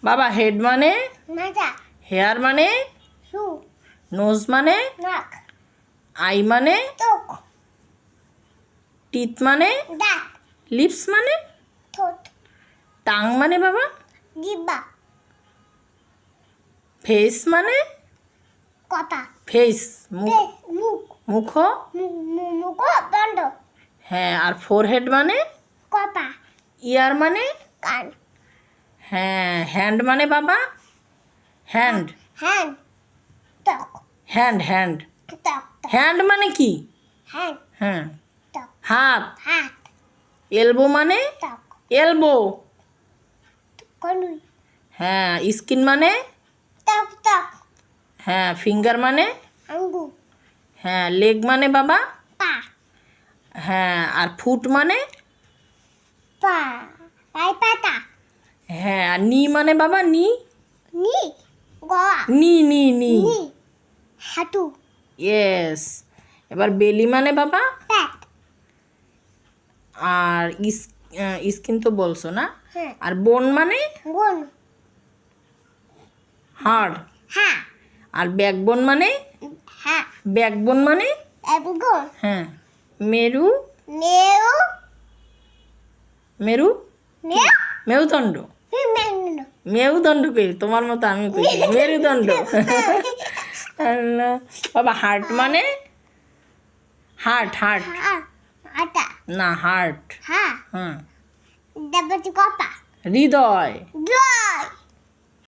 বাবা হেড মানে মাথা, হেয়ার মানে শু, নোজ মানে নাক, আই মানে চোখ, টিথ মানে দাঁত, লিপস মানে ঠোঁট, টাং মানে বাবা জিহ্বা, ফেস মানে কথা, ফেস মুখ পেট, মুখ, মুখ মুখ দণ্ড, হ্যাঁ আর ফোরহেড মানে কথা, ইয়ার মানে কান, হ্যাঁ হ্যান্ড মানে বাবা হ্যান্ড হ্যান্ড, ত্বক, হ্যান্ড হ্যান্ড ত্বক, হ্যান্ড মানে কি হ্যান্ড, হ্যাঁ ত্বক, হাত হাত, এলবো মানে ত্বক, এলবো কনুই, হ্যাঁ স্কিন মানে ত্বক, ত্বক, হ্যাঁ ফিঙ্গার মানে আঙ্গুর, হ্যাঁ লেগ মানে বাবা পা, হ্যাঁ আর ফুট মানে পা, পায়ে পাতা, হ্যাঁ আর নি মানে বাবা নি নি, গলা, নি নি নি নি, হাঁটু, ইয়েস এবার বেলি মানে বাবা পেট, আর স্কিন তো বলছো না হ্যাঁ, আর বোন মানে বোন, হাড় হা, আর ব্যাকবোন মানে হা, ব্যাকবোন মানে এবগুন, হ্যাঁ মেরু নেও, মেরু নেও, মেরুদণ্ড মেনু, মেরুদণ্ড কই তোমার মতো আমি কই মেরুদণ্ড আল্লাহ বাবা হার্ট মানে হার্ট হার্ট হা, আটা, না হার্ট হা, হ্যাঁ দেবতি কথা, হৃদয় জয়,